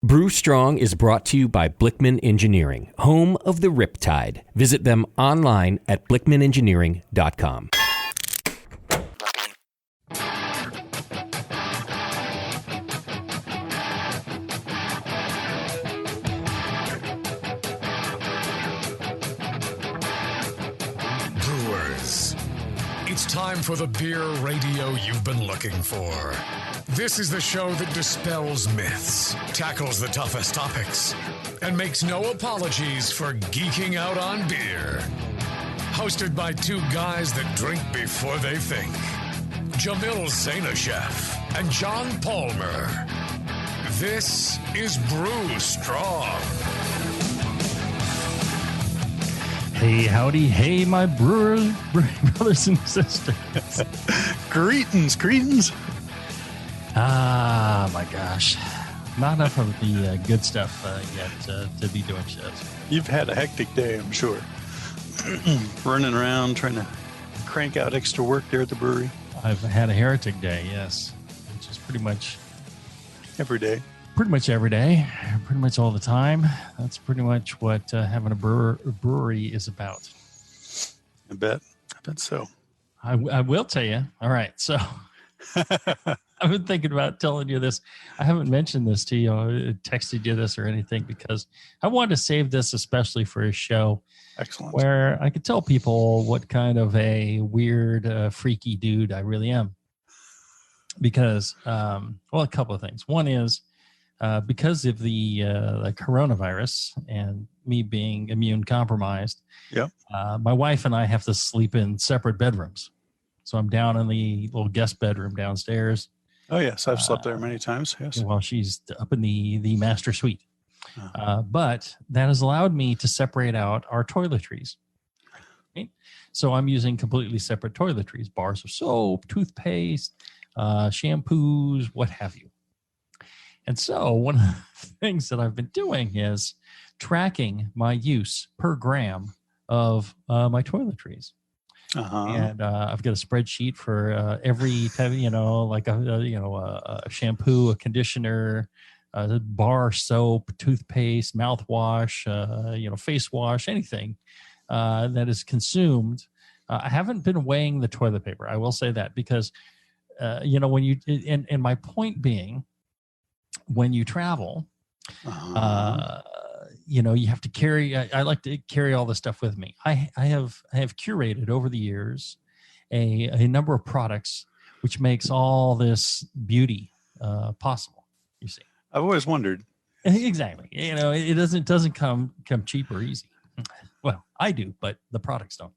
Brew Strong is brought to you by Blickman Engineering, home of the Riptide. Visit them online at blickmanengineering.com. Brewers, it's time for the beer radio you've been looking for. This is the show that dispels myths, tackles the toughest topics, and makes no apologies for geeking out on beer. Hosted by two guys that drink before they think, Jamil Zainasheff and John Palmer. This is Brew Strong. Hey, howdy, hey, my brewers, brothers and sisters. Greetings. Ah, my gosh. Not enough of the good stuff yet to be doing shows. You've had a hectic day, I'm sure. Running around, trying to crank out extra work there at the brewery. I've had a heretic day, yes, which is pretty much every day. Pretty much every day, pretty much all the time. That's pretty much what having a brewery is about. I bet so. I will tell you. All right, so I've been thinking about telling you this. I haven't mentioned this to you, texted you this or anything, because I wanted to save this especially for a show. Excellent. Where I could tell people what kind of a weird, freaky dude I really am. Because, well, a couple of things. One is, because of the coronavirus and me being immune compromised, yep. My wife and I have to sleep in separate bedrooms. So I'm down in the little guest bedroom downstairs. Oh, yes. I've slept there many times. Yes. While she's up in the master suite. But that has allowed me to separate out our toiletries. Right? So I'm using completely separate toiletries, bars of soap, toothpaste, shampoos, what have you. And so one of the things that I've been doing is tracking my use per gram of my toiletries. And I've got a spreadsheet for every, like a shampoo, a conditioner, bar soap, toothpaste, mouthwash, face wash, anything that is consumed. I haven't been weighing the toilet paper. I will say that because, when you, and my point being, when you travel, you have to carry, I like to carry all this stuff with me. I have curated over the years a number of products which makes all this beauty possible, you see. I've always wondered. Exactly. It doesn't come cheap or easy. Well, I do, but the products don't.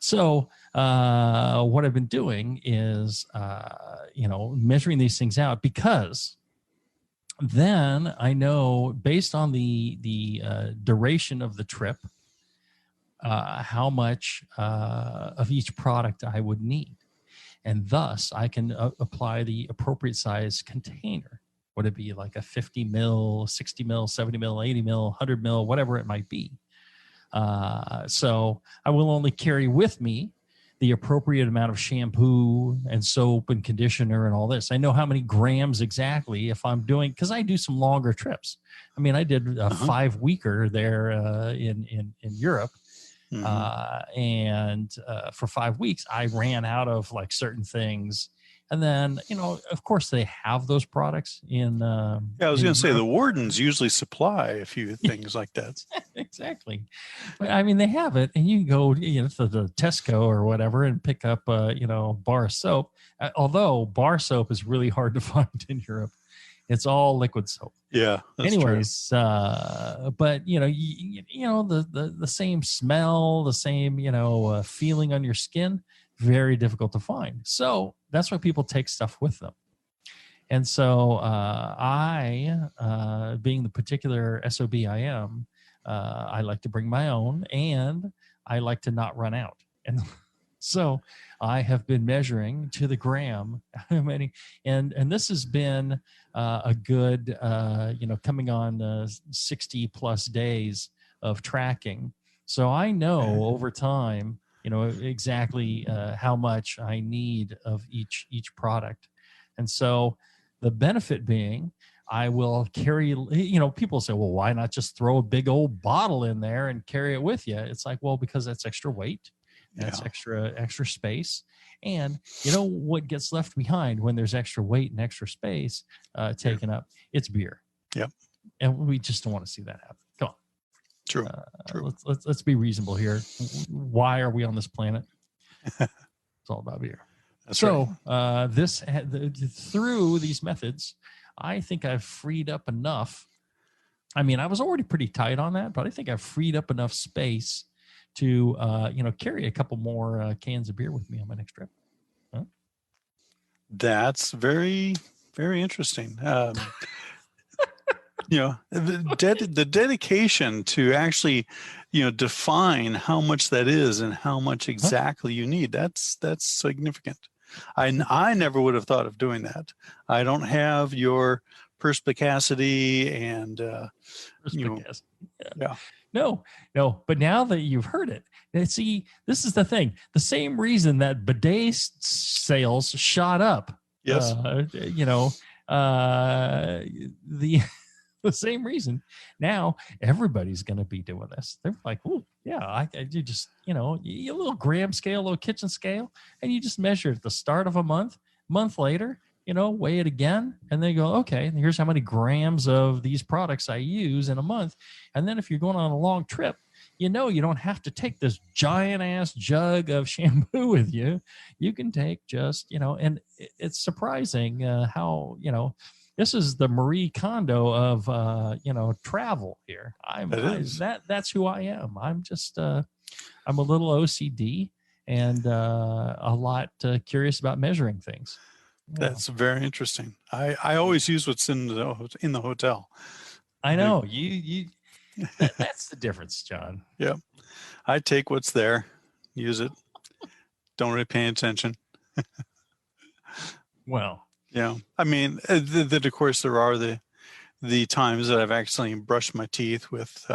So what I've been doing is, measuring these things out, because then I know, based on the duration of the trip, how much of each product I would need. And thus, I can apply the appropriate size container. Would it be like a 50 mil, 60 mil, 70 mil, 80 mil, 100 mil, whatever it might be. So I will only carry with me the appropriate amount of shampoo and soap and conditioner and all this. I know how many grams exactly if I'm doing, because I do some longer trips. I mean, I did a 5-weeker there in Europe. And for 5 weeks, I ran out of like certain things. And then, of course, they have those products in. I was going to say the wardens usually supply a few things like that. Exactly. But I mean, they have it, and you can go, to the Tesco or whatever and pick up, bar of soap. Although bar soap is really hard to find in Europe, it's all liquid soap. Yeah. Anyways, but the same smell, the same feeling on your skin. Very difficult to find. So that's why people take stuff with them. And so I, being the particular SOB I am, I like to bring my own, and I like to not run out. And so I have been measuring to the gram how many, and this has been a good, coming on 60 plus days of tracking. So I know over time, exactly how much I need of each product. And so the benefit being, I will carry, people say, well, why not just throw a big old bottle in there and carry it with you? It's like, well, because that's extra weight. That's extra space. And you know what gets left behind when there's extra weight and extra space taken up? It's beer. Yep. And we just don't want to see that happen. Come on. True. True. Let's be reasonable here. Why are we on this planet? It's all about beer. That's right. Through these methods, I think I've freed up enough. I mean, I was already pretty tight on that, but I think I've freed up enough space to, carry a couple more cans of beer with me on my next trip. Huh? That's very, very interesting. The dedication to actually, define how much that is and how much exactly you need. That's significant. I never would have thought of doing that. I don't have your perspicacity and, yeah. No. But now that you've heard it, see, this is the thing. The same reason that bidet sales shot up. Yes. The same reason. Now everybody's going to be doing this. They're like, oh yeah, you just, a little gram scale, a little kitchen scale, and you just measure at the start of a month later, weigh it again, and then you go, okay, here's how many grams of these products I use in a month. And then if you're going on a long trip, you don't have to take this giant ass jug of shampoo with you. You can take just, and it's surprising how, this is the Marie Kondo of, travel here. That's who I am. I'm just, I'm a little OCD and a lot curious about measuring things. That's very interesting. I always use what's in the hotel. I know that's the difference, John. Yeah. I take what's there, use it. Don't really pay attention. Well, yeah. I mean, of course there are the times that I've actually brushed my teeth with,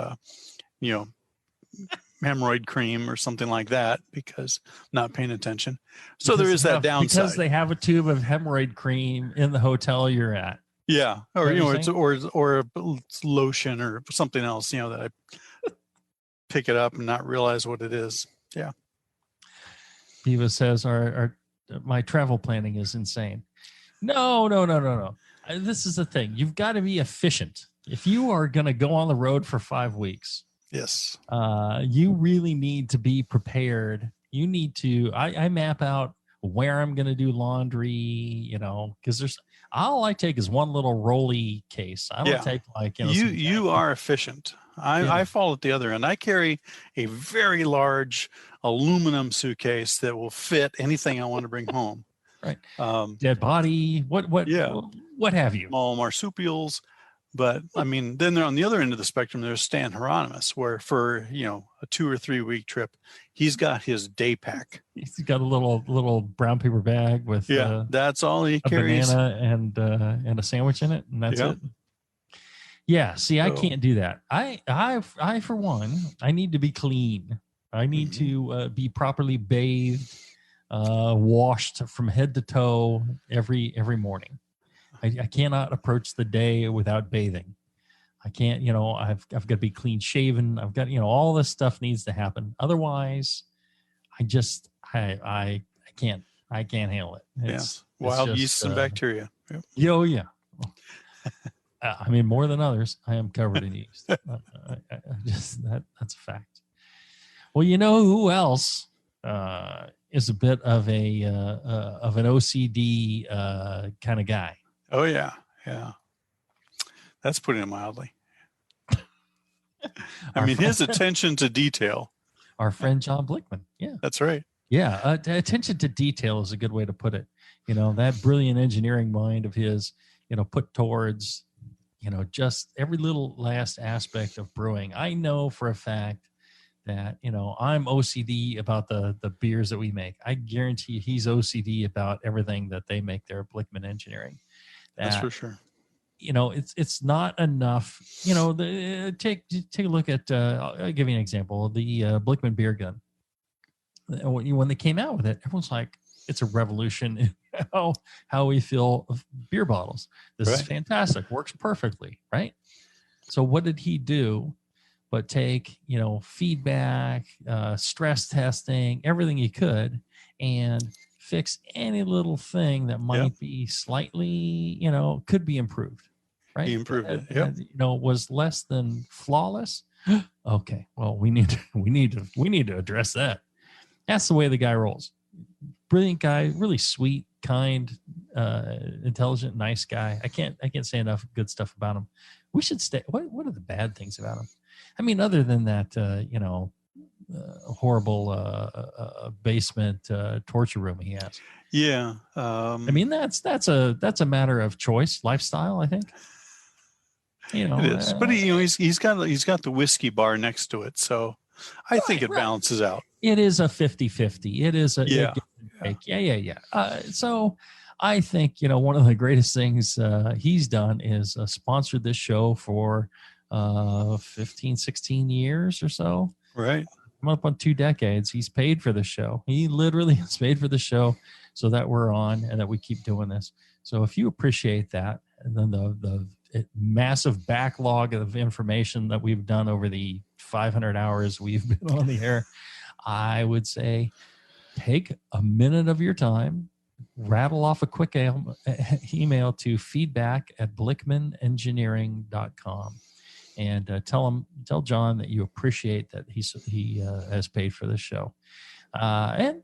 hemorrhoid cream or something like that because not paying attention. So there is that downside. Because they have a tube of hemorrhoid cream in the hotel you're at. Yeah. Or, or it's lotion or something else, that I pick it up and not realize what it is. Yeah. Diva says my travel planning is insane. No. This is the thing. You've got to be efficient. If you are going to go on the road for 5 weeks, yes, you really need to be prepared. You need to, I map out where I'm going to do laundry, because all I take is one little rolly case. I don't take you are efficient. I fall at the other end. I carry a very large aluminum suitcase that will fit anything I want to bring home. Right. Dead body. What have you? Small marsupials. But I mean, then they're on the other end of the spectrum. There's Stan Hieronymus, where for, a 2 or 3 week trip, he's got his day pack. He's got a little brown paper bag with that's all he carries. A banana and a sandwich in it. And that's it. Yeah. See, I can't do that. I for one, I need to be clean. I need to be properly bathed, washed from head to toe every morning. I cannot approach the day without bathing. I can't, I've got to be clean shaven. I've got, all this stuff needs to happen. Otherwise, I can't handle it. It's wild yeast and bacteria. Yep. Yeah. I mean, more than others, I am covered in yeast. That's a fact. Well, who else is a bit of an OCD kind of guy? Oh yeah. That's putting it mildly. I mean, his attention to detail. Our friend John Blickman. Yeah, that's right. Yeah, attention to detail is a good way to put it. That brilliant engineering mind of his, put towards, just every little last aspect of brewing. I know for a fact that, I'm OCD about the beers that we make. I guarantee he's OCD about everything that they make there at Blickman Engineering. That's for sure. It's not enough. Take a look at. I'll give you an example. The Blickman beer gun. When they came out with it, everyone's like, it's a revolution in how we fill beer bottles. This is fantastic. Works perfectly, right? So what did he do but take, feedback, stress testing, everything he could, and fix any little thing that might be slightly, could be improved, right? He improved it. Was less than flawless. Okay, well, we need to address that. That's the way the guy rolls. Brilliant guy, really sweet, kind, intelligent, nice guy. I can't say enough good stuff about him. We should stay. What are the bad things about him? I mean, other than that, horrible basement torture room he has. Yeah. I mean, that's a matter of choice, lifestyle, I think. It is, but he's got the whiskey bar next to it, so I think it balances out. It is a 50-50. It is a yeah. So I think one of the greatest things he's done is sponsored this show for 15, 16 years or so. Right. I'm up on 2 decades. He's paid for the show. He literally has paid for the show so that we're on and that we keep doing this. So if you appreciate that, and then the massive backlog of information that we've done over the 500 hours we've been on the air, I would say take a minute of your time, rattle off a quick email to feedback@blickmanengineering.com and tell John that you appreciate that he has paid for this show. And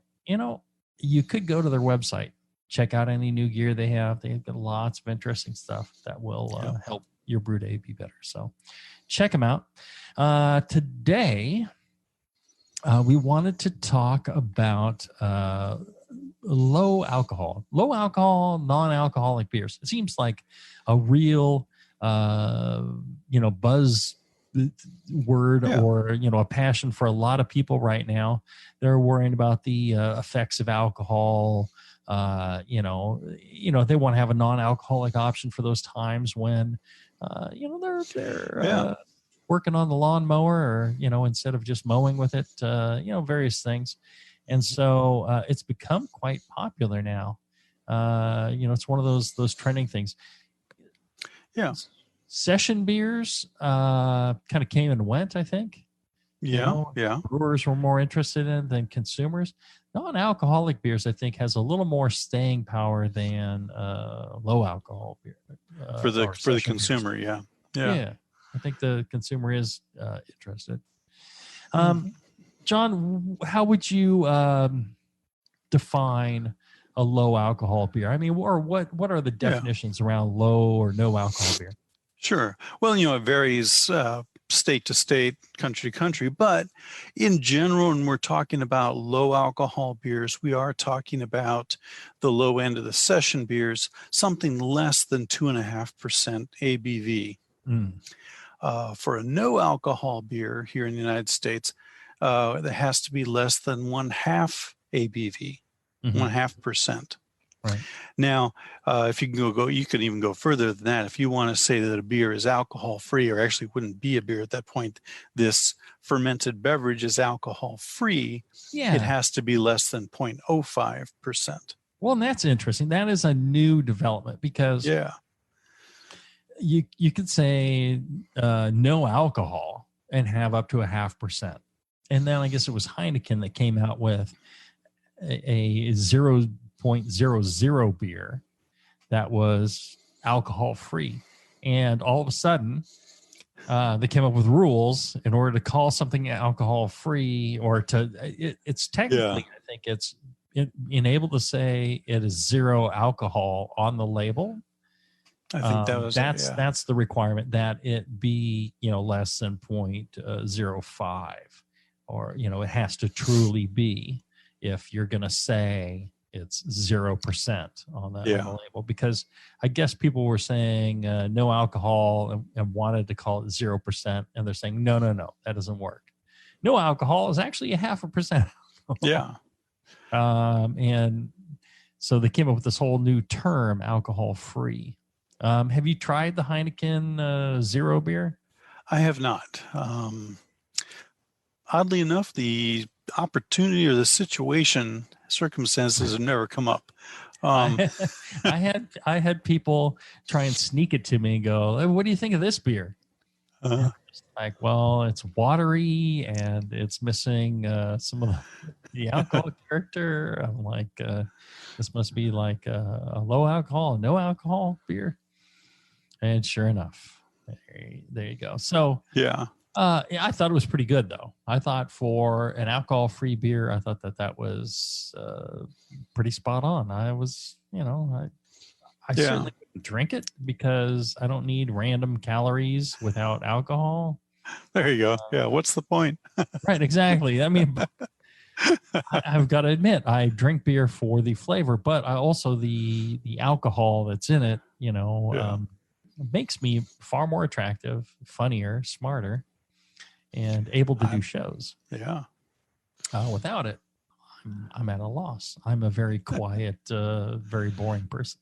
you could go to their website, check out any new gear they have. They've got lots of interesting stuff that will help your brew day be better. So check them out. Today, we wanted to talk about low alcohol, non-alcoholic beers. It seems like a real, buzz word or, a passion for a lot of people right now. They're worrying about the effects of alcohol. They want to have a non-alcoholic option for those times when, they're working on the lawnmower or, instead of just mowing with it, various things. And so it's become quite popular now. It's one of those trending things. Yeah. Session beers kind of came and went, I think. Yeah. Brewers were more interested in than consumers. Non-alcoholic beers, I think, has a little more staying power than low alcohol beer for the consumer. Beers. Yeah. I think the consumer is interested. John, how would you define a low alcohol beer? I mean, or what are the definitions around low or no alcohol beer? Sure. Well, it varies state to state, country to country, but in general, when we're talking about low alcohol beers, we are talking about the low end of the session beers, something less than 2.5% ABV. For a no alcohol beer here in the United States, it has to be less than 1/2 ABV, 0.5%. Right. Now, if you can you can even go further than that. If you want to say that a beer is alcohol free, or actually wouldn't be a beer at that point, this fermented beverage is alcohol free. Yeah. It has to be less than 0.05%. Well, and that's interesting. That is a new development because you could say no alcohol and have up to 0.5%. And then I guess it was Heineken that came out with a 0.00 beer that was alcohol free. And all of a sudden, they came up with rules in order to call something alcohol free, or it's technically, I think it's enabled to say it is 0 alcohol on the label. I think that's the requirement, that it be less than 0.05, or it has to truly be, if you're going to say it's 0% on the label, because I guess people were saying no alcohol and wanted to call it 0%, and they're saying no, that doesn't work. No alcohol is actually 0.5%. And so they came up with this whole new term, alcohol free. Have you tried the Heineken Zero beer? I have not. Oddly enough, the opportunity or the situation circumstances have never come up. I had people try and sneak it to me and go, "Hey, what do you think of this beer?" Like, well, it's watery and it's missing some of the alcohol character. I'm like, this must be like a low alcohol, no alcohol beer. And sure enough, there you go. So Yeah. I thought it was pretty good, though. I thought for an alcohol-free beer, I thought that was pretty spot on. I was, I certainly wouldn't drink it because I don't need random calories without alcohol. There you go. Yeah. What's the point? Right. Exactly. I mean, I've got to admit, I drink beer for the flavor, but I also the alcohol that's in it, makes me far more attractive, funnier, smarter, and able to do shows. Yeah. Without it, I'm at a loss. I'm a very quiet, very boring person.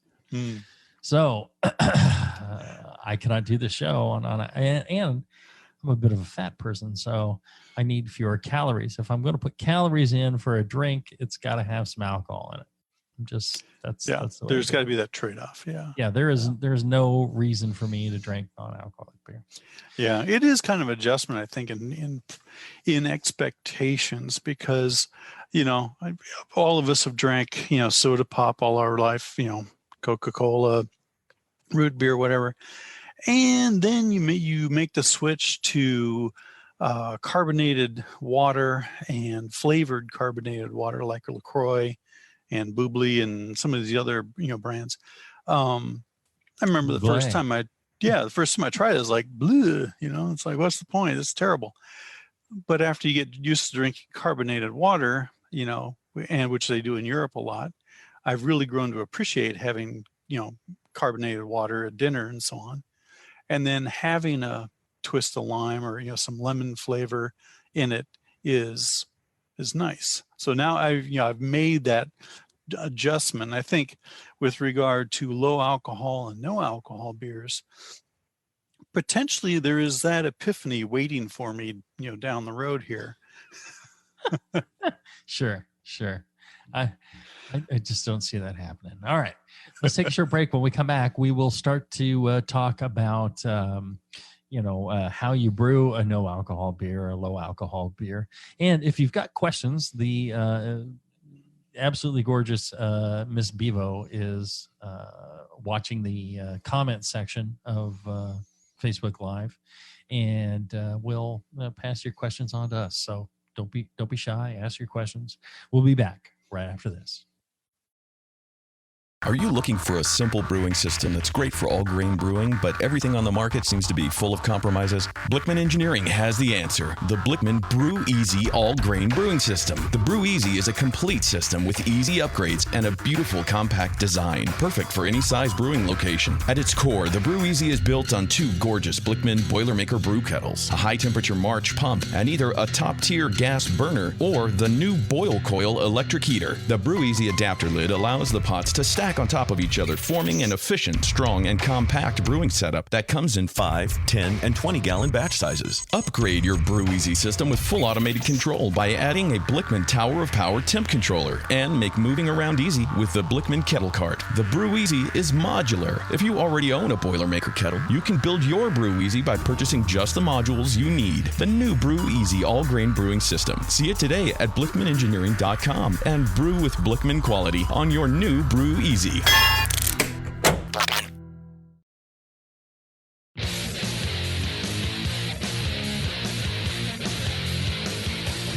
So I cannot do the show and I'm a bit of a fat person, so I need fewer calories. If I'm going to put calories in for a drink, it's got to have some alcohol in it. That's the there's got to be that trade-off. Yeah. There's no reason for me to drink non-alcoholic beer. Yeah, it is kind of adjustment, I think, in expectations, because all of us have drank soda pop all our life, Coca-Cola, root beer, whatever, and then you make the switch to carbonated water and flavored carbonated water like LaCroix and Bubbly and some of these other brands. I remember the first time I tried it, it was like, bleh, it's like, what's the point? It's terrible. But after you get used to drinking carbonated water, and which they do in Europe a lot, I've really grown to appreciate having, carbonated water at dinner and so on. And then having a twist of lime or, some lemon flavor in it is nice. So now I've made that adjustment. I think with regard to low alcohol and no alcohol beers, potentially there is that epiphany waiting for me, down the road here. Sure. I just don't see that happening. All right, let's take a short break. When we come back, we will start to talk about how you brew a no alcohol beer or a low alcohol beer. And if you've got questions, the absolutely gorgeous Miss Bevo is watching the comment section of Facebook Live, and we'll pass your questions on to us. So don't be shy. Ask your questions. We'll be back right after this. Are you looking for a simple brewing system that's great for all grain brewing, but everything on the market seems to be full of compromises? Blickman Engineering has the answer. The Blickman Brew Easy All Grain Brewing System. The Brew Easy is a complete system with easy upgrades and a beautiful compact design, perfect for any size brewing location. At its core, the Brew Easy is built on two gorgeous Blickman Boilermaker brew kettles, a high-temperature March pump, and either a top-tier gas burner or the new Boil Coil electric heater. The Brew Easy adapter lid allows the pots to stack on top of each other, forming an efficient, strong, and compact brewing setup that comes in 5, 10, and 20-gallon batch sizes. Upgrade your Brew Easy system with full automated control by adding a Blickman Tower of Power temp controller, and make moving around easy with the Blickman Kettle Cart. The Brew Easy is modular. If you already own a Boilermaker kettle, you can build your Brew Easy by purchasing just the modules you need. The new Brew Easy all-grain brewing system. See it today at BlickmanEngineering.com and brew with Blickman quality on your new Brew Easy.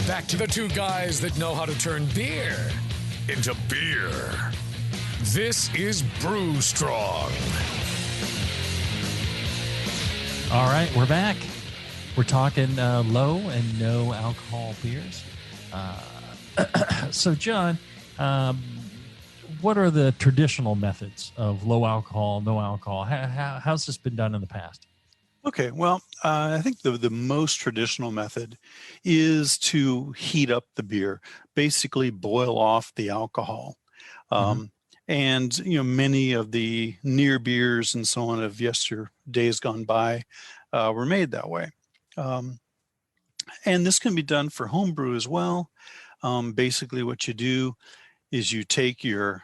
Back to the two guys that know how to turn beer into beer. This is Brew Strong. All right, we're back. We're talking low and no alcohol beers. So, John, what are the traditional methods of low alcohol, no alcohol? How's this been done in the past? Okay, well, I think the most traditional method is to heat up the beer, basically boil off the alcohol. And, many of the near beers and so on of days gone by were made that way. And this can be done for homebrew as well. Basically what you do is you take your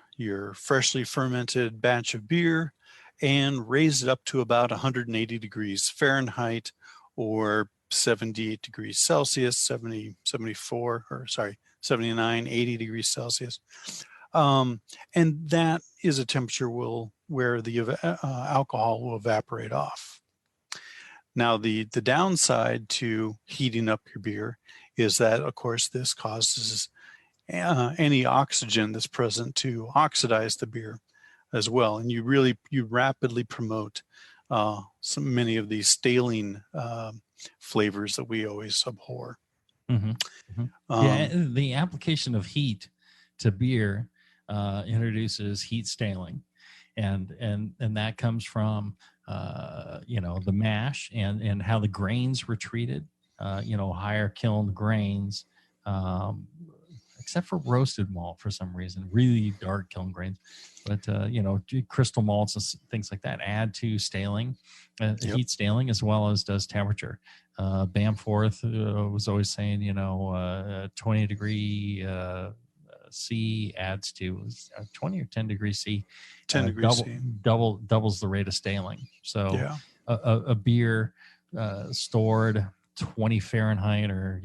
freshly fermented batch of beer and raise it up to about 180 degrees Fahrenheit or 78 degrees Celsius, 79, 80 degrees Celsius. And that is a temperature where the alcohol will evaporate off. Now, the downside to heating up your beer is that, of course, this causes any oxygen that's present to oxidize the beer as well. And you rapidly promote many of these staling flavors that we always abhor. Mm-hmm. Mm-hmm. The application of heat to beer introduces heat staling, and that comes from the mash and how the grains were treated. Higher kiln grains, except for roasted malt for some reason, really dark kiln grains. But crystal malts and things like that add to staling, heat staling, as well as does temperature. Bamforth was always saying, 20 degree C adds to 20 or 10 degrees C. 10 degrees C. Doubles the rate of staling. So a beer stored 20 Fahrenheit or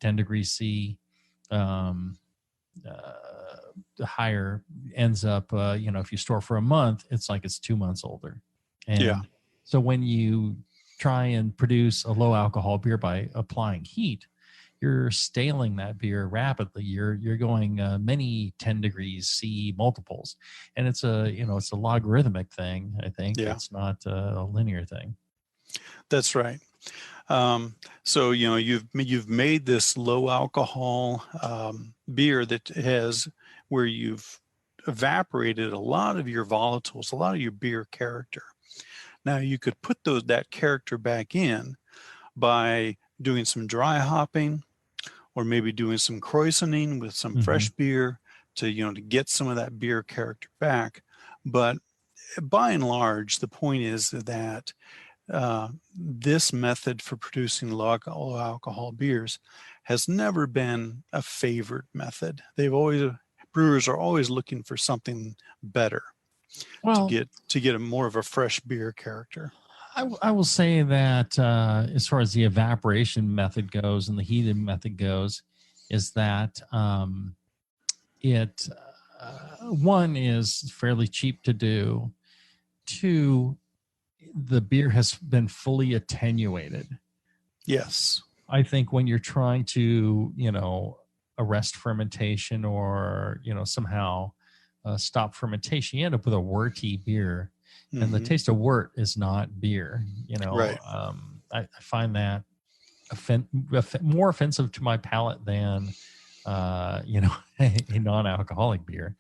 10 degrees C, higher ends up if you store for a month, it's like it's 2 months older. And so when you try and produce a low alcohol beer by applying heat, you're staling that beer rapidly. You're going many 10 degrees C multiples, and it's a logarithmic thing. I think it's not a linear thing. That's right. So you've made this low alcohol beer where you've evaporated a lot of your volatiles, a lot of your beer character. Now you could put that character back in by doing some dry hopping, or maybe doing some krausening with some fresh beer to get some of that beer character back. But by and large, the point is that this method for producing low alcohol beers has never been a favored method. Brewers are always looking for something better to get a more of a fresh beer character. I will say that as far as the evaporation method goes and the heated method goes, is that one is fairly cheap to do. Two, the beer has been fully attenuated. Yes. I think when you're trying to, arrest fermentation or, somehow stop fermentation, you end up with a worty beer. And the taste of wort is not beer, Right. I find that more offensive to my palate than, a non-alcoholic beer.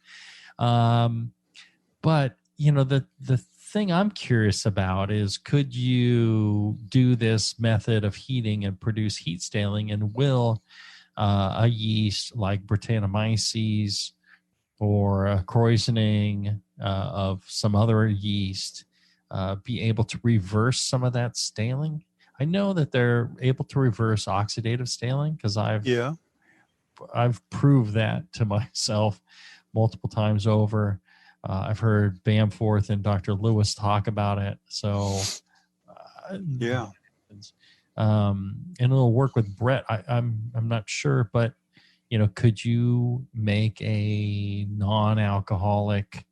But, the thing I'm curious about is, could you do this method of heating and produce heat staling, and will a yeast like Brettanomyces or a krausening of some other yeast be able to reverse some of that staling? I know that they're able to reverse oxidative staling because I've proved that to myself multiple times over. I've heard Bamforth and Dr. Lewis talk about it. So and it'll work with Brett. I'm not sure, but could you make a non-alcoholic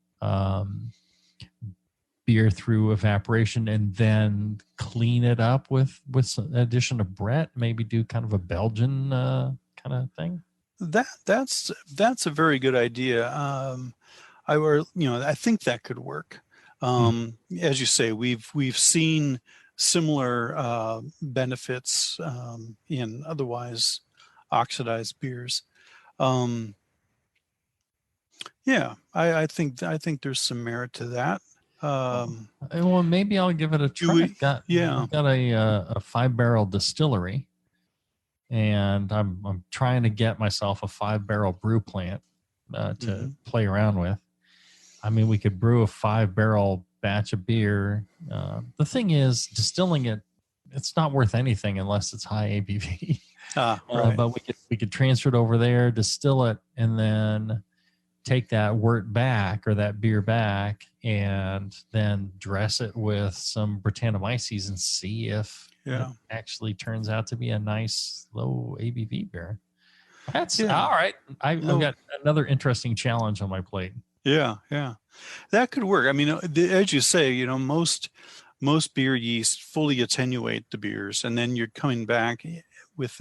beer through evaporation and then clean it up with some addition of Brett? Maybe do kind of a Belgian kind of thing. That's a very good idea. I think that could work. As you say, we've seen similar benefits in otherwise oxidized beers. I think there's some merit to that. Well, maybe I'll give it a try. I've got a 5-barrel distillery, and I'm trying to get myself a 5-barrel brew plant to play around with. I mean, we could brew a 5-barrel batch of beer. The thing is, distilling it's not worth anything unless it's high ABV. Right. But we could transfer it over there, distill it, and then take that wort back or that beer back and then dress it with some Brettanomyces and see if it actually turns out to be a nice low ABV beer. That's all right. I've got another interesting challenge on my plate. Yeah, that could work. I mean, as you say, most beer yeast fully attenuate the beers, and then you're coming back with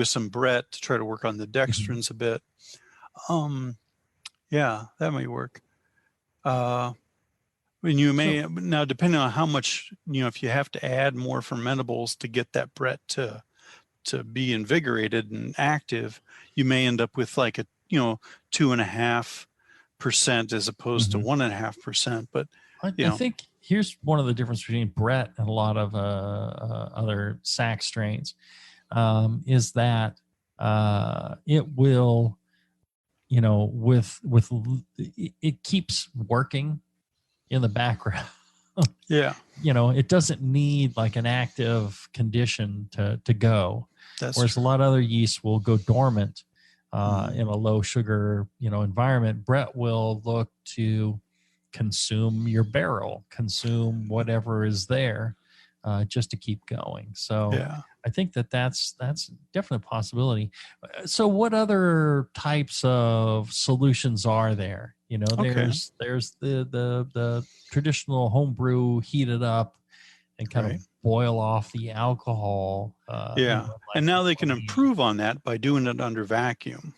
some Brett to try to work on the dextrins a bit. Yeah, that may work. And you may now, depending on how much, if you have to add more fermentables to get that Brett to be invigorated and active, you may end up with like a 2.5% as opposed to 1.5%. But I think here's one of the differences between Brett and a lot of other sack strains, is that it will, it keeps working in the background. Yeah. It doesn't need like an active condition to go. Whereas true. A lot of other yeasts will go dormant in a low sugar, environment. Brett will look to consume your barrel, consume whatever is there, just to keep going. So I think that's definitely a possibility. So what other types of solutions are there? There's the traditional homebrew, heat it up and kind of boil off the alcohol. And now they can improve on that by doing it under vacuum.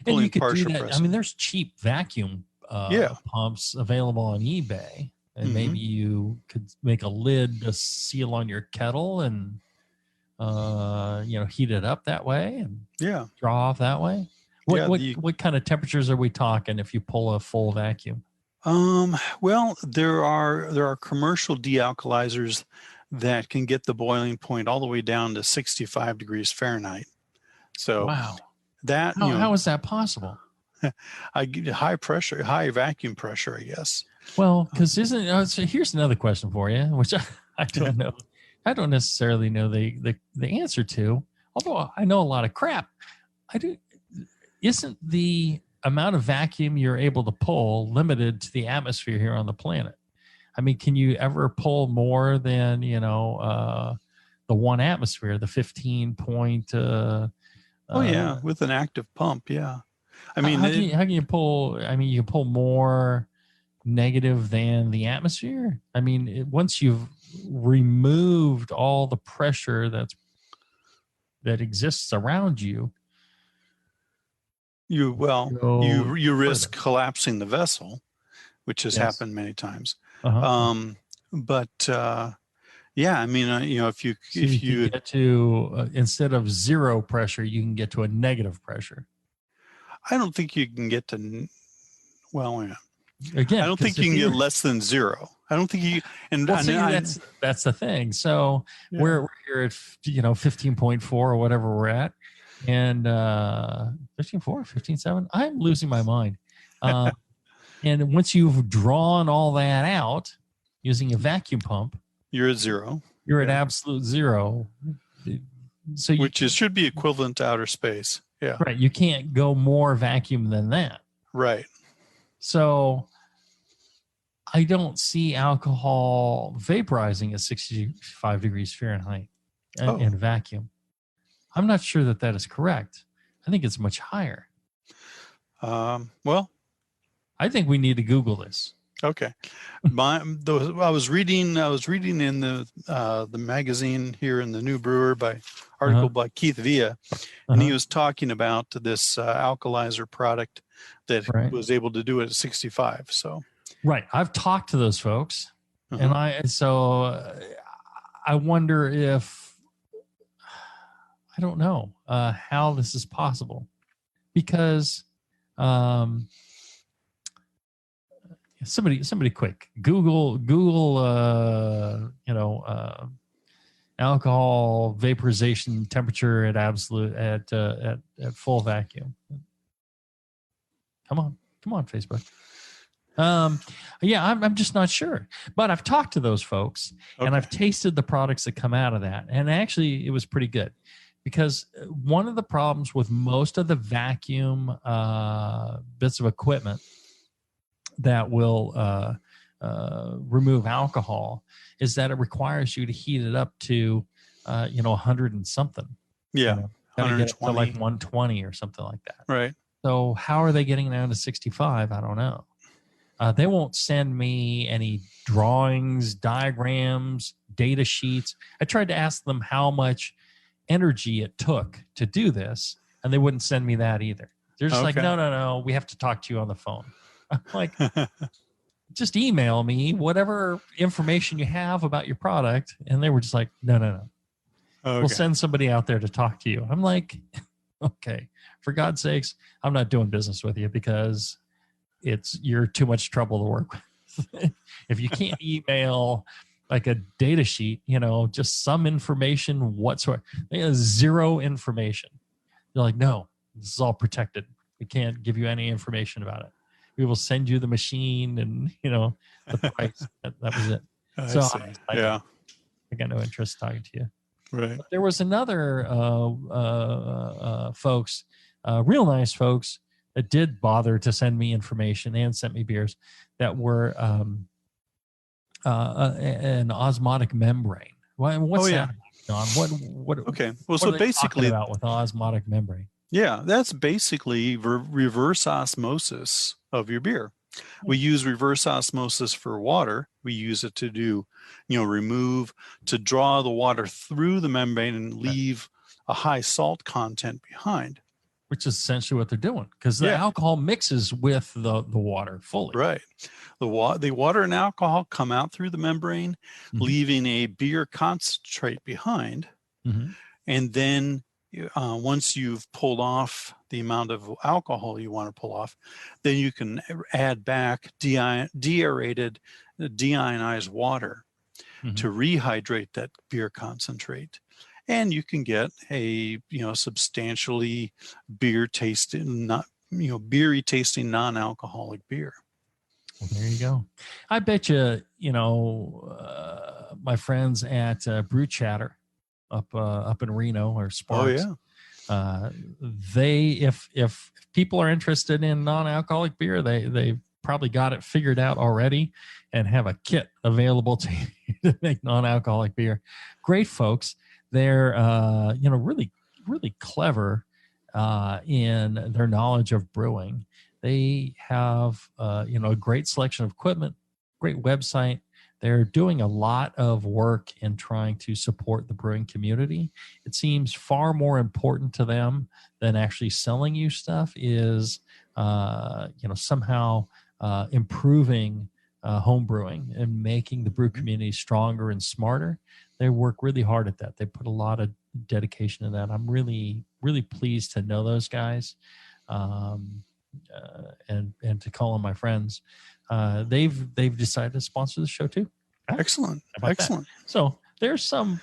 And you could do that. Pressing. I mean, there's cheap vacuum pumps available on eBay. And maybe you could make a lid to seal on your kettle and, heat it up that way and draw off that way. What kind of temperatures are we talking if you pull a full vacuum? Well, there are commercial dealkalizers that can get the boiling point all the way down to 65 degrees Fahrenheit. So wow, that how is that possible? I get high vacuum pressure, I guess. Well, because so here's another question for you, which I don't know. I don't necessarily know the answer to, although I know a lot of crap. I do. Isn't the amount of vacuum you're able to pull limited to the atmosphere here on the planet? I mean, can you ever pull more than, the one atmosphere, the 15 point? With an active pump. Yeah. I mean, how can you pull? I mean, you can pull more negative than the atmosphere. I mean, once you've removed all the pressure that exists around you, you risk collapsing the vessel, which has happened many times. I mean, if you get to instead of zero pressure, you can get to a negative pressure. I don't think you can get to. Again, I don't think you can get less than zero. I don't think you. And that's the thing. So we're here at 15.4 or whatever we're at, and 15.4, 15.7. I'm losing my mind. And once you've drawn all that out using a vacuum pump, you're at zero. You're at absolute zero. So should be equivalent to outer space. Yeah. Right. You can't go more vacuum than that. Right. So I don't see alcohol vaporizing at 65 degrees Fahrenheit in vacuum. I'm not sure that is correct. I think it's much higher. I think we need to Google this. Okay. I was reading in the magazine here in the New Brewer article by Keith Villa, and he was talking about this alkalizer product that was able to do it at 65. So I've talked to those folks, and I wonder if I don't know how this is possible, because somebody quick Google alcohol vaporization temperature at absolute at full vacuum. Come on Facebook. I'm just not sure, but I've talked to those folks and I've tasted the products that come out of that, and actually it was pretty good. because one of the problems with most of the vacuum bits of equipment that will remove alcohol is that it requires you to heat it up to 100 and something. Yeah, Gotta get it to 120. like 120 or something like that. Right. So how are they getting down to 65? I don't know. They won't send me any drawings, diagrams, data sheets. I tried to ask them how much energy it took to do this, and they wouldn't send me that either. They're just like, no, we have to talk to you on the phone. I'm like, just email me whatever information you have about your product. And they were just like, no. Okay. We'll send somebody out there to talk to you. I'm like, okay, for God's sakes, I'm not doing business with you because you're too much trouble to work with. If you can't email like a data sheet, just some information whatsoever, zero information. They're like, no, this is all protected. We can't give you any information about it. We will send you the machine and, the price. that was it. I got no interest in talking to you. Right. But there was another folks, real nice folks that did bother to send me information and sent me beers that were an osmotic membrane. What's that, John? What? Okay. Well, what so are they basically, talking about with osmotic membrane. Yeah, that's basically reverse osmosis of your beer. We use reverse osmosis for water. We use it to do, to draw the water through the membrane and leave a high salt content behind. Which is essentially what they're doing, because the alcohol mixes with the water fully. Right. The water and alcohol come out through the membrane, leaving a beer concentrate behind. Mm-hmm. And then once you've pulled off the amount of alcohol you want to pull off, then you can add back deaerated, deionized water to rehydrate that beer concentrate. And you can get a, substantially beery tasting non-alcoholic beer. Well, there you go. I bet you, my friends at Brew Chatter up in Reno or Sparks. Oh, yeah. They, if people are interested in non-alcoholic beer, they probably got it figured out already and have a kit available to make non-alcoholic beer. Great folks. They're, really, really clever in their knowledge of brewing. They have, a great selection of equipment, great website. They're doing a lot of work in trying to support the brewing community. It seems far more important to them than actually selling you stuff is, somehow improving home brewing and making the brew community stronger and smarter. They work really hard at that. They put a lot of dedication to that. I'm really, really pleased to know those guys and to call them my friends. They've decided to sponsor the show too. Excellent. Excellent. That? So there's some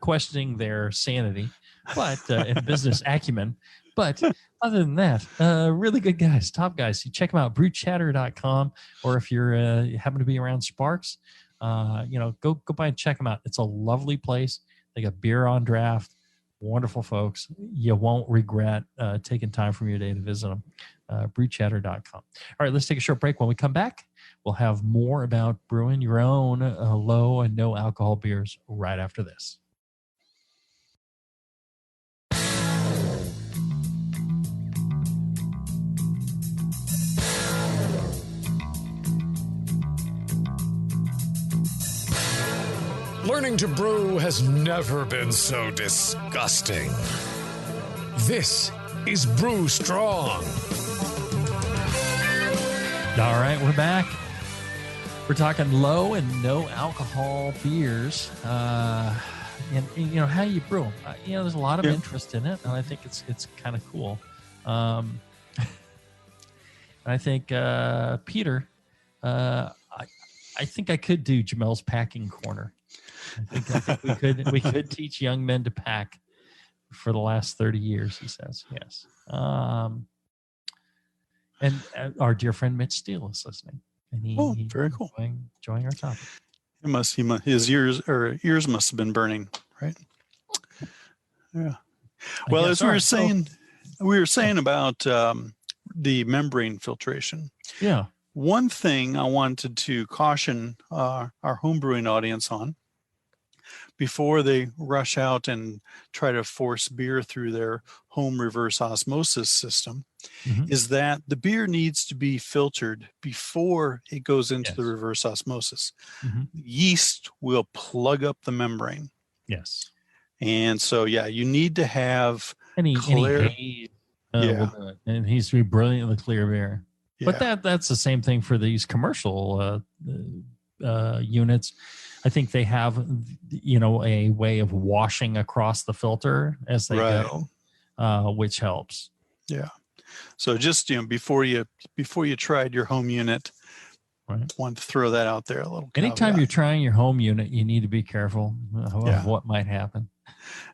questioning their sanity, but and business acumen. But other than that, really good guys, top guys. You check them out, brewchatter.com, or if you're happen to be around Sparks, go by and check them out. It's a lovely place. They got beer on draft. Wonderful folks. You won't regret taking time from your day to visit them. Brewchatter.com. All right, let's take a short break. When we come back, we'll have more about brewing your own low and no alcohol beers right after this. Learning to brew has never been so disgusting. This is Brew Strong. All right, we're back. We're talking low and no alcohol beers, and how you brew them. There's a lot of interest in it, and I think it's kind of cool. I think Peter, I think I could do Jamil's packing corner. I think we could teach young men to pack for the last 30 years, he says. Yes. And our dear friend Mitch Steele is listening. And he very cool. Enjoying our topic. His ears must have been burning, right? Yeah. Well, as we were saying about the membrane filtration. Yeah. One thing I wanted to caution our homebrewing audience on before they rush out and try to force beer through their home reverse osmosis system is that the beer needs to be filtered before it goes into the reverse osmosis. Yeast will plug up the membrane. Yes. And so, you need to have any clear. haze will do it. And it needs to be brilliantly clear beer. Yeah. But that's the same thing for these commercial units. I think they have, a way of washing across the filter as they go, which helps. Yeah. So just before you tried your home unit, want to throw that out there a little. Anytime you're trying your home unit, you need to be careful of what might happen.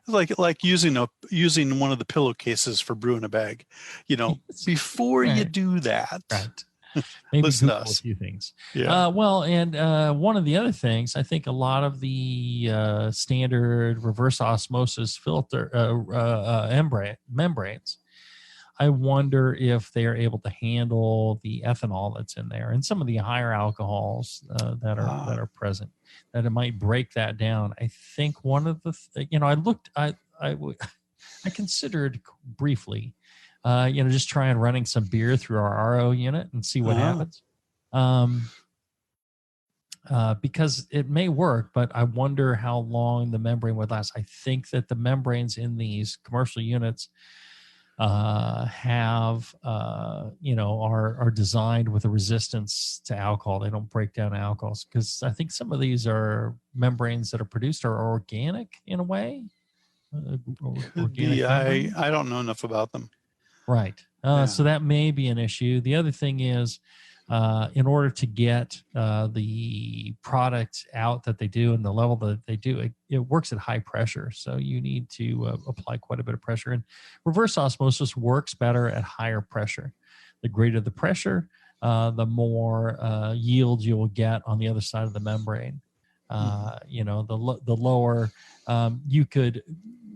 Like using one of the pillowcases for brewing a bag, before you do that. Right. Maybe Google a few things. Yeah. And one of the other things, I think a lot of the standard reverse osmosis filter membranes, I wonder if they are able to handle the ethanol that's in there and some of the higher alcohols that are present, that it might break that down. I think one of the, I considered briefly, just trying running some beer through our RO unit and see what happens. Because it may work, but I wonder how long the membrane would last. I think that the membranes in these commercial units are designed with a resistance to alcohol. They don't break down alcohols, because I think some of these are membranes that are produced are organic in a way. I don't know enough about them. Right. So that may be an issue. The other thing is, in order to get the product out that they do and the level that they do, it works at high pressure. So you need to apply quite a bit of pressure. And reverse osmosis works better at higher pressure. The greater the pressure, the more yield you will get on the other side of the membrane. The lower, you could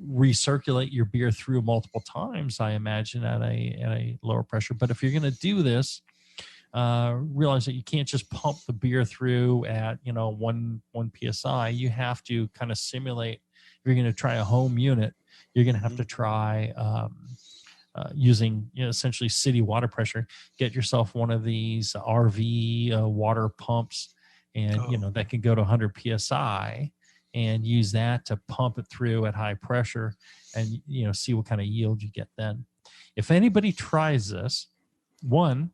recirculate your beer through multiple times, I imagine, at a lower pressure. But if you're going to do this, realize that you can't just pump the beer through at 1 psi. You have to kind of simulate. If you're going to try a home unit, you're going to have to try using essentially city water pressure. Get yourself one of these RV water pumps, and that can go to 100 psi, and use that to pump it through at high pressure, and see what kind of yield you get then. If anybody tries this, one,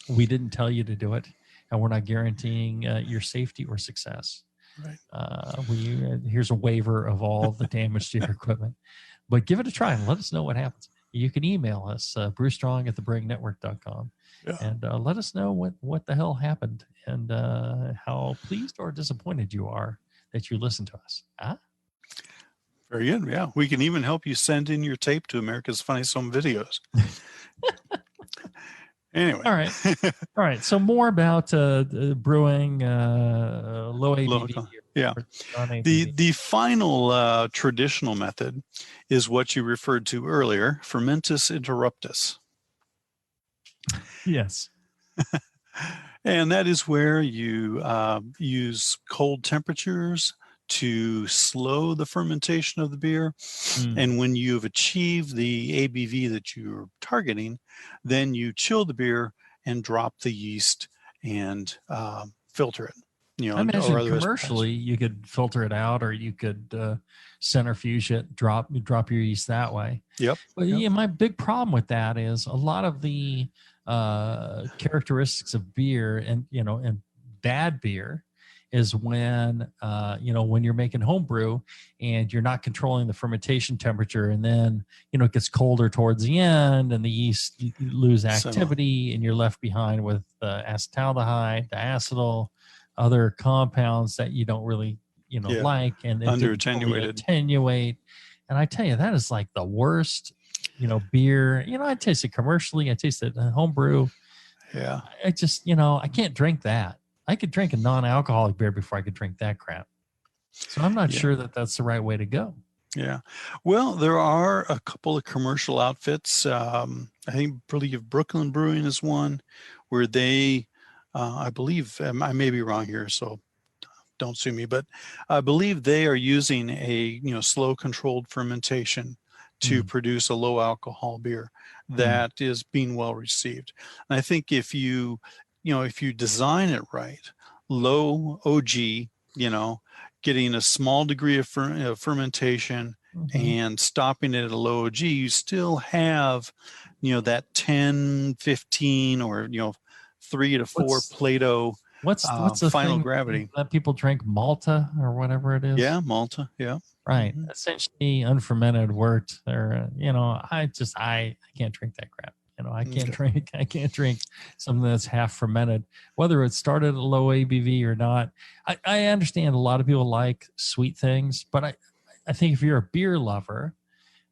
we didn't tell you to do it, and we're not guaranteeing your safety or success. Right. Here's a waiver of all the damage to your equipment, but give it a try and let us know what happens. You can email us, brewstrong@thebrewingnetwork.com, and let us know what the hell happened, and how pleased or disappointed you are that you listened to us. Very good. Yeah, we can even help you send in your tape to America's Funniest Home Videos. Anyway. All right. So more about brewing low ABV. Yeah. The final traditional method is what you referred to earlier, fermentus interruptus. Yes. And that is where you use cold temperatures to slow the fermentation of the beer. And when you've achieved the ABV that you're targeting, then you chill the beer and drop the yeast and filter it. I imagine commercially you could filter it out, or you could centrifuge it, drop your yeast that way. Yep. But my big problem with that is a lot of the characteristics of beer and bad beer is when you're making homebrew and you're not controlling the fermentation temperature, and then it gets colder towards the end, and the yeast you lose activity, and you're left behind with acetaldehyde, diacetyl, other compounds that you don't really like, and under attenuate. And I tell you, that is like the worst beer. I taste it commercially, I taste it homebrew. Yeah, I just I can't drink that. I could drink a non-alcoholic beer before I could drink that crap. So I'm not sure that that's the right way to go. Yeah. Well, there are a couple of commercial outfits. Believe Brooklyn Brewing is one where they, I believe, I may be wrong here, so don't sue me, but I believe they are using a, slow controlled fermentation to produce a low alcohol beer that is being well received. And I think if you design it right, low OG, getting a small degree of fermentation and stopping it at a low OG, you still have, that 10, 15, or, 3 to 4 Plato What's the final thing gravity. that people drink, Malta or whatever it is? Yeah, Malta. Yeah. Right. Essentially unfermented wort. Or I can't drink that crap. I can't drink something that's half fermented, whether it started at low ABV or not. I understand a lot of people like sweet things, but I think if you're a beer lover,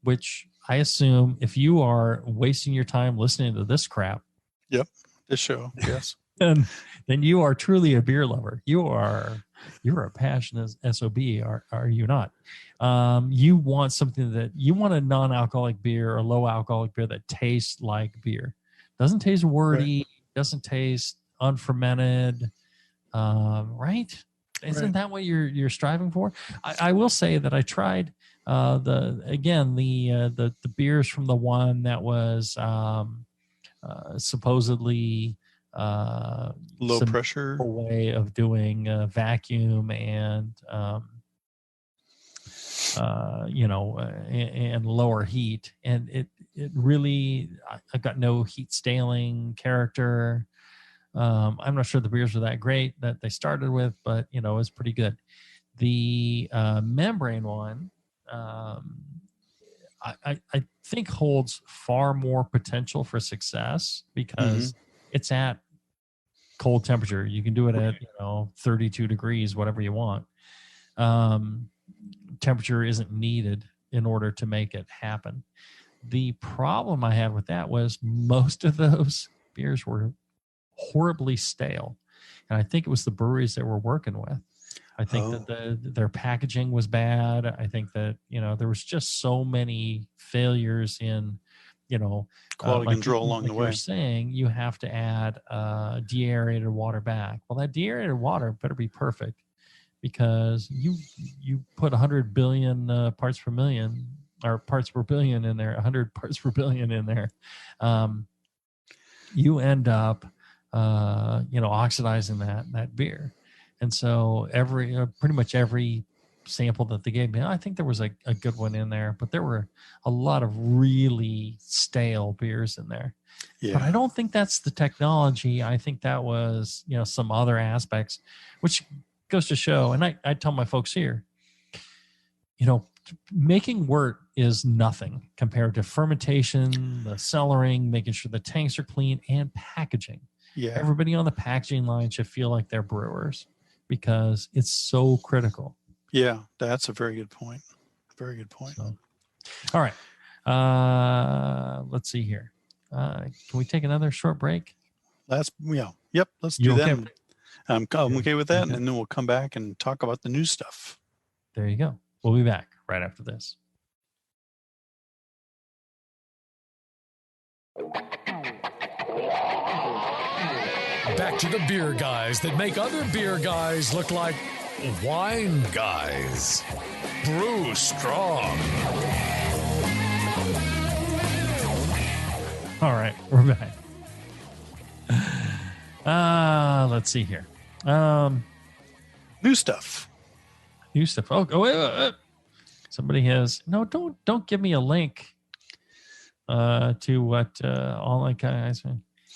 which I assume if you are wasting your time listening to this crap. Yep. This show. Yes. then you are truly a beer lover. You're a passionate SOB, are you not? You want a non-alcoholic beer or low alcoholic beer that tastes like beer. Doesn't taste wordy, doesn't taste unfermented, right? Isn't that what you're striving for? I will say that I tried the beers from the one that was supposedly low pressure way of doing vacuum and and lower heat, and it really, I got no heat staling character. I'm not sure the beers were that great that they started with, but it was pretty good. The membrane one, I think holds far more potential for success because it's at cold temperature. You can do it at 32 degrees, whatever you want. Temperature isn't needed in order to make it happen. The problem I had with that was most of those beers were horribly stale, and I think it was the breweries they were working with. I think that their packaging was bad. I think that there was just so many failures in quality control along the way. You're saying you have to add deaerated water back. Well, that deaerated water better be perfect, because you put 100 billion parts per million or parts per billion in there, 100 parts per billion in there, you end up oxidizing that beer. And so pretty much every sample that they gave me, I think there was a good one in there, but there were a lot of really stale beers in there. Yeah. But I don't think that's the technology. I think that was some other aspects, which goes to show, and I tell my folks here, making wort is nothing compared to fermentation, the cellaring, making sure the tanks are clean, and packaging. Yeah. Everybody on the packaging line should feel like they're brewers, because it's so critical. Yeah, that's a very good point. Very good point. So, all right. Let's see here. Can we take another short break? Let's do that. I'm okay with that, and then we'll come back and talk about the new stuff. There you go. We'll be back right after this. Back to the beer guys that make other beer guys look like wine guys. Brew Strong. All right, we're back. Let's see here. New stuff. Oh, wait. Somebody has don't give me a link to what all that guys.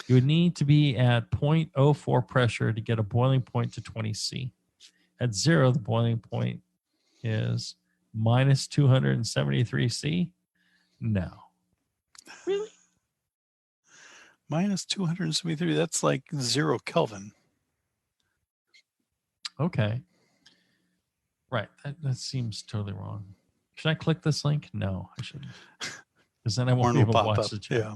You would need to be at 0.04 pressure to get a boiling point to 20 C. At 0, the boiling point is minus 273 C. No. Really? Minus 273. That's like 0 Kelvin. Okay. Right. That seems totally wrong. Should I click this link? No, I shouldn't. Because then I won't be able to watch the chat. Yeah.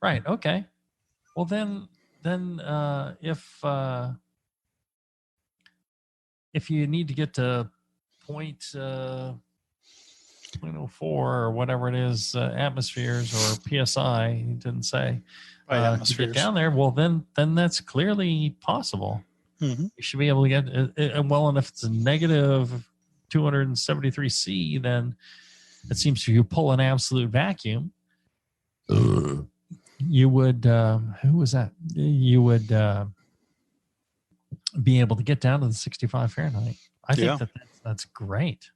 Right. Okay. Well, then if you need to get to 0.04 or whatever it is, atmospheres or PSI, he didn't say, to get down there, well, then that's clearly possible. Mm-hmm. You should be able to get, well, and if it's a negative 273 C, then it seems if you pull an absolute vacuum, you would, who was that? You would be able to get down to the 65 Fahrenheit. I think that's great.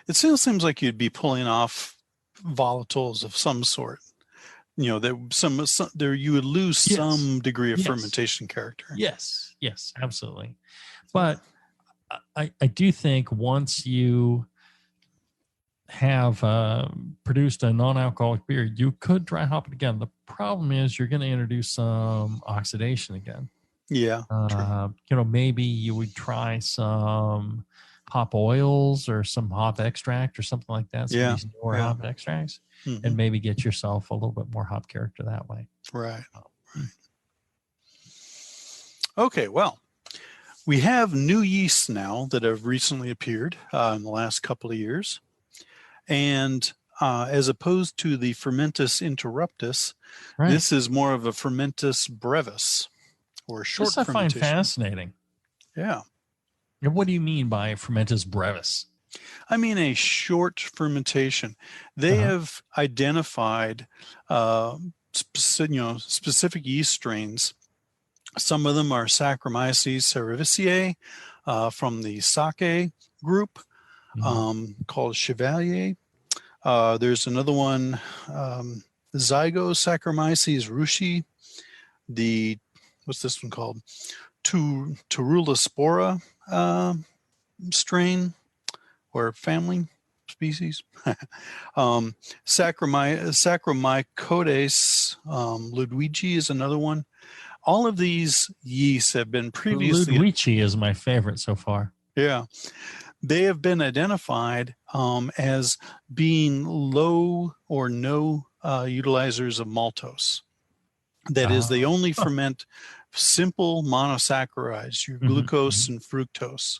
It still seems like you'd be pulling off volatiles of some sort. You know, that there you would lose some degree of fermentation character. Yes, absolutely. But I do think once you have produced a non-alcoholic beer, you could dry hop it again. The problem is you're going to introduce some oxidation again. Yeah. Maybe you would try some hop oils or some hop extract or something like that. Some of these newer hop extracts, and maybe get yourself a little bit more hop character that way. Right. Okay. Well, we have new yeasts now that have recently appeared in the last couple of years. And as opposed to the Fermentus interruptus, this is more of a Fermentus brevis, or short fermentation. I find fascinating. Yeah. And what do you mean by Fermentus brevis? I mean a short fermentation. They have identified specific yeast strains. Some of them are Saccharomyces cerevisiae from the sake group, called Chevalier. There's another one, Zygo Saccharomyces rushi. What's this one called? Turulaspora strain or family species. Saccharomycodes Ludwigi is another one. All of these yeasts have been previously... Ludwigi is my favorite so far. Yeah. They have been identified as being low or no utilizers of maltose. That is, they only ferment simple monosaccharides, your glucose and fructose.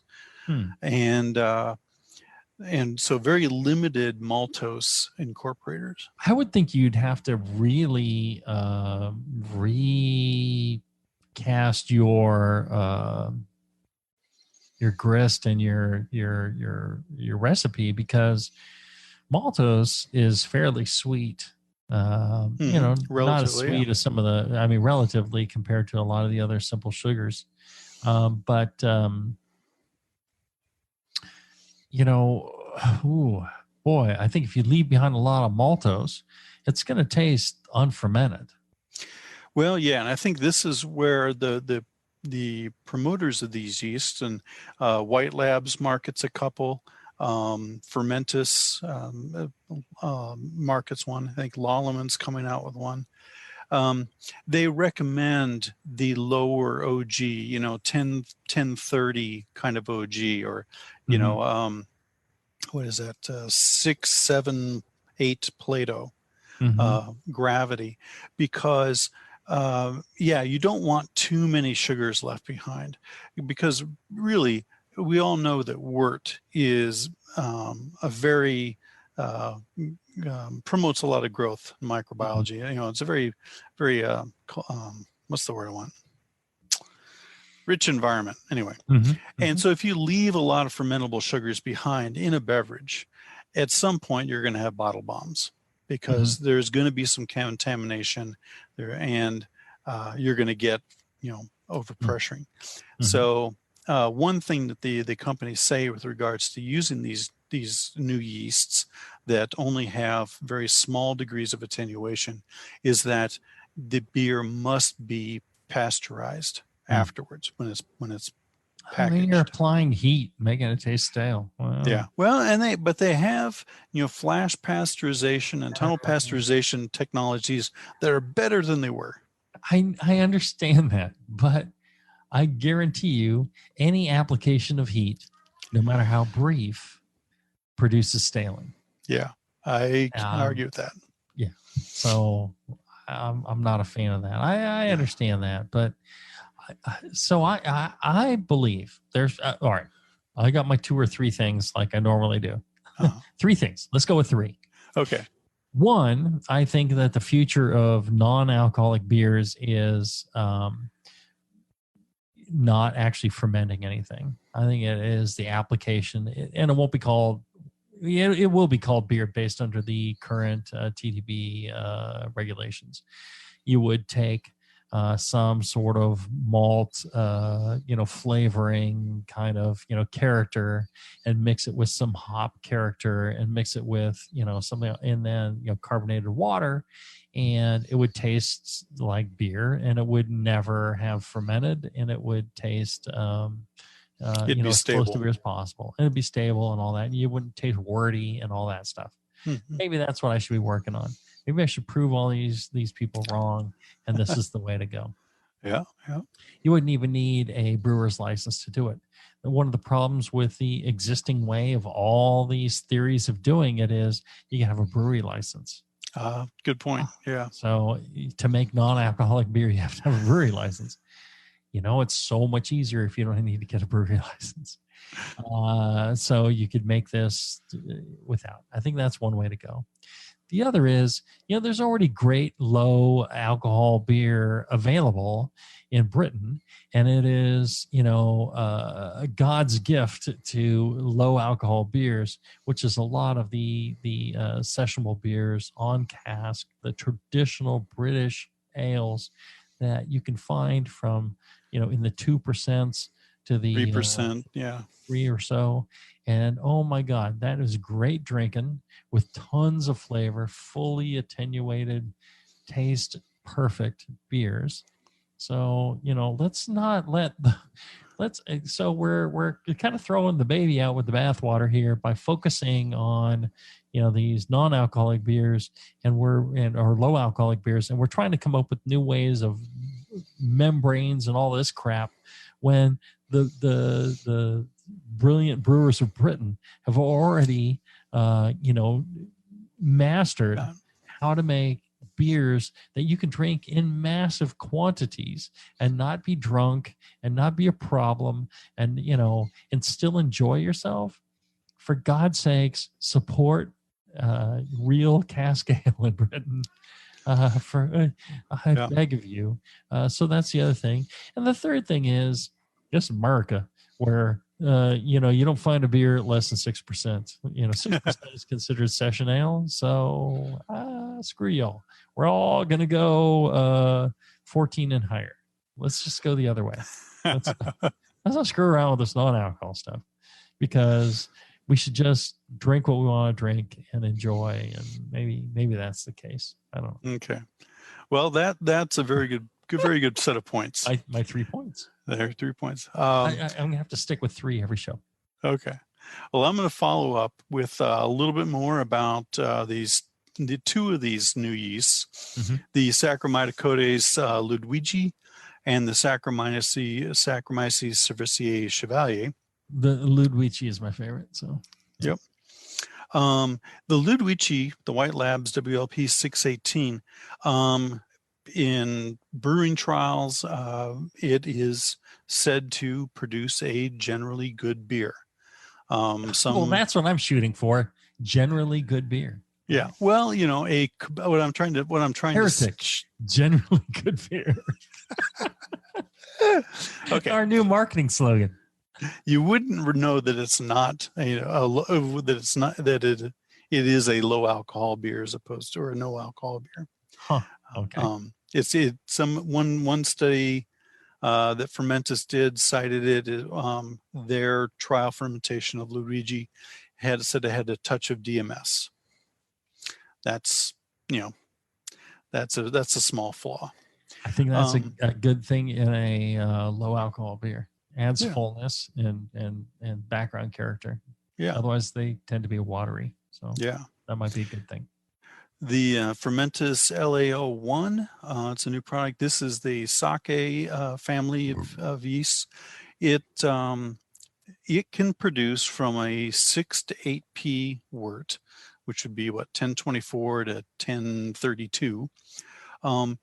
And so very limited maltose incorporators. I would think you'd have to really recast your grist and your recipe, because maltose is fairly sweet. Not as sweet as some of the, relatively compared to a lot of the other simple sugars. I think if you leave behind a lot of maltose, it's going to taste unfermented. Well, yeah, and I think this is where the promoters of these yeasts, and White Labs markets a couple, Fermentus markets one. I think Lallemann's coming out with one. They recommend the lower OG, 1030 kind of OG, or, what is that? 6, 7, 8 Plato gravity, because you don't want too many sugars left behind, because really we all know that wort is a very promotes a lot of growth in microbiology. It's a very, very what's the word I want? Rich environment, anyway. And so if you leave a lot of fermentable sugars behind in a beverage, at some point you're going to have bottle bombs, because there's going to be some contamination there, and you're going to get, overpressuring. So one thing that the companies say with regards to using these new yeasts that only have very small degrees of attenuation is that the beer must be pasteurized afterwards when it's packaged. You're applying heat, making it taste stale. Wow. Yeah. Well, but they have, flash pasteurization and tunnel pasteurization technologies that are better than they were. I understand that, but I guarantee you any application of heat, no matter how brief, produces staling. Yeah. I can argue with that. Yeah. So I'm not a fan of that. I understand that, but I believe there's all right. I got my 2 or 3 things like I normally do. Uh-huh. 3 things. Let's go with 3. Okay. One, I think that the future of non-alcoholic beers is not actually fermenting anything. I think it is the application, and it won't be called. It will be called beer based under the current TTB regulations. You would take some sort of malt, flavoring kind of, character, and mix it with some hop character, and mix it with, something, and then, carbonated water, and it would taste like beer, and it would never have fermented, and it would taste, It'd be as close to stable. beer as possible, and it'd be stable and all that. And you wouldn't taste wordy and all that stuff. Mm-hmm. Maybe that's what I should be working on. Maybe I should prove all these people wrong, and this is the way to go. Yeah. You wouldn't even need a brewer's license to do it. One of the problems with the existing way of all these theories of doing it is you can have a brewery license. Good point. Yeah. So to make non-alcoholic beer, you have to have a brewery license. It's so much easier if you don't need to get a brewery license. So you could make this without. I think that's one way to go. The other is, there's already great low alcohol beer available in Britain, and it is, God's gift to low alcohol beers, which is a lot of the sessionable beers on cask, the traditional British ales that you can find from, in the 2% to the 3%. Yeah. 3 or so. And oh my God, that is great drinking with tons of flavor, fully attenuated, taste perfect beers. So, let's not let so we're kind of throwing the baby out with the bathwater here by focusing on, these non-alcoholic beers or low alcoholic beers. And we're trying to come up with new ways of membranes and all this crap when the brilliant brewers of Britain have already, mastered how to make beers that you can drink in massive quantities and not be drunk and not be a problem, and and still enjoy yourself. For God's sakes, support real cask ale in Britain. I beg of you. So that's the other thing. And the third thing is just America, where you don't find a beer at less than 6%. 6% is considered session ale. So screw y'all. We're all gonna go 14 and higher. Let's just go the other way. Let's not screw around with this non-alcohol stuff, because we should just drink what we want to drink and enjoy, and maybe that's the case. I don't know. Okay. Well, that's a very good set of points. My 3 points. There are 3 points. I'm gonna have to stick with 3 every show. Okay. Well, I'm going to follow up with a little bit more about the 2 of these new yeasts, the Saccharomyces Ludwigi and the Saccharomyces cerevisiae Chevalier. The Ludwigi is my favorite. So. Yep. The Ludwigi, the White Labs WLP 618, in brewing trials, it is said to produce a generally good beer. Well, that's what I'm shooting for. Generally good beer. Yeah. Well, what I'm trying Heretic. Generally good beer. Okay. Our new marketing slogan. You wouldn't know that it's not that it is a low alcohol beer as opposed to, or a no alcohol beer. Huh. Okay. It's one study that Fermentus did cited it. Their trial fermentation of Ludwigi said it had a touch of DMS. That's a small flaw. I think that's a good thing in a low alcohol beer. Adds fullness and background character. Yeah. Otherwise, they tend to be watery. So yeah, that might be a good thing. The Fermentus LAO1, it's a new product. This is the sake family of yeasts. It can produce from a 6 to 8p wort, which would be 1024 to 1032.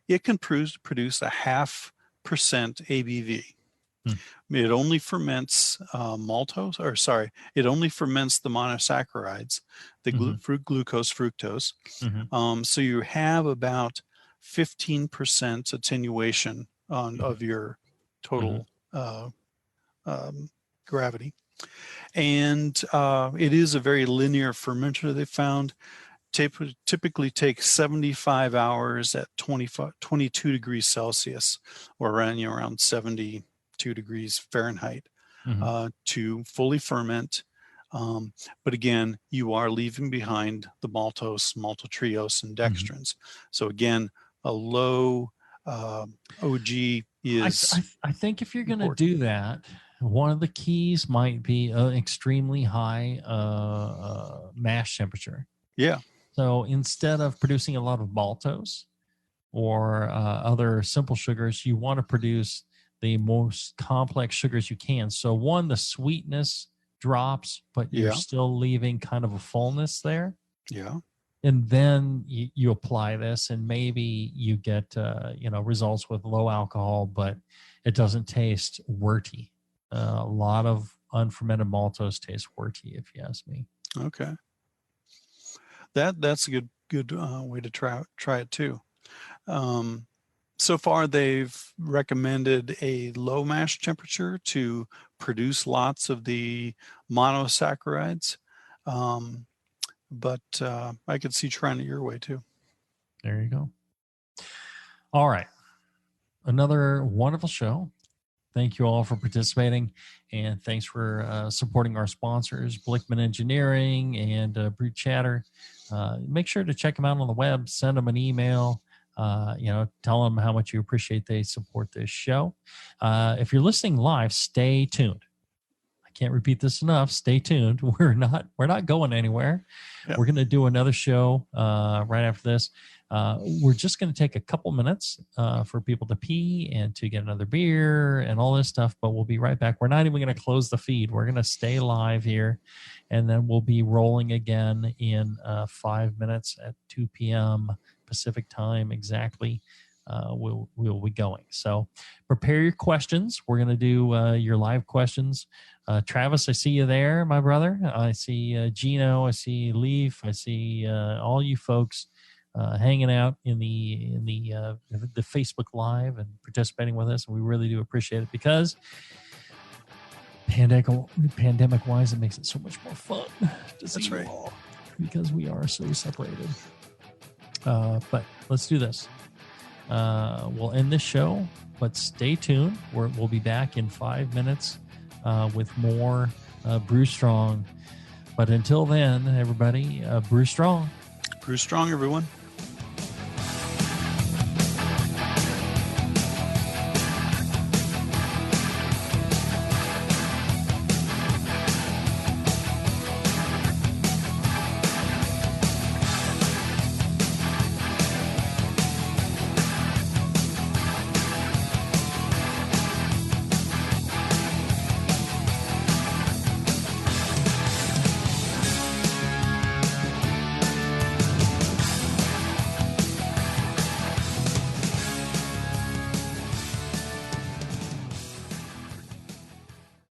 It can produce a 0.5% ABV. It only ferments maltose, or sorry, it only ferments the monosaccharides, the fruit glucose, fructose. So you have about 15% attenuation of your total gravity. And it is a very linear fermenter, they found. Typically takes 75 hours at 22 degrees Celsius, or around 72 degrees Fahrenheit, to fully ferment. But again, you are leaving behind the maltose, maltotriose, and dextrins. So again, a low OG is. I think if you're going to do that, one of the keys might be an extremely high mash temperature. Yeah. So instead of producing a lot of maltose or other simple sugars, you want to produce the most complex sugars you can. So one, the sweetness drops, but you're still leaving kind of a fullness there. Yeah. And then you apply this, and maybe you get results with low alcohol, but it doesn't taste worty. A lot of unfermented maltose tastes worty, if you ask me. Okay. That's a good way to try it too. So far, they've recommended a low mash temperature to produce lots of the monosaccharides, but I could see trying it your way too. There you go. All right, another wonderful show. Thank you all for participating, and thanks for supporting our sponsors, Blickman Engineering and Brew Chatter. Make sure to check them out on the web. Send them an email. Tell them how much you appreciate they support this show. If you're listening live, stay tuned. I can't repeat this enough. Stay tuned. We're not going anywhere. Yep. We're going to do another show right after this. We're just going to take a couple minutes for people to pee and to get another beer and all this stuff, but we'll be right back. We're not even going to close the feed. We're going to stay live here, and then we'll be rolling again in 5 minutes at 2 p.m. Pacific time exactly. We'll be going. So prepare your questions. We're going to do your live questions. Travis, I see you there, my brother. I see Gino. I see Leaf. I see all you folks hanging out in the Facebook Live and participating with us. And we really do appreciate it, because pandemic wise, it makes it so much more fun to see you all, because we are so separated. But let's do this. We'll end this show, but stay tuned. We'll be back in 5 minutes with more Brew Strong. But until then, everybody, brew strong. Brew strong, everyone.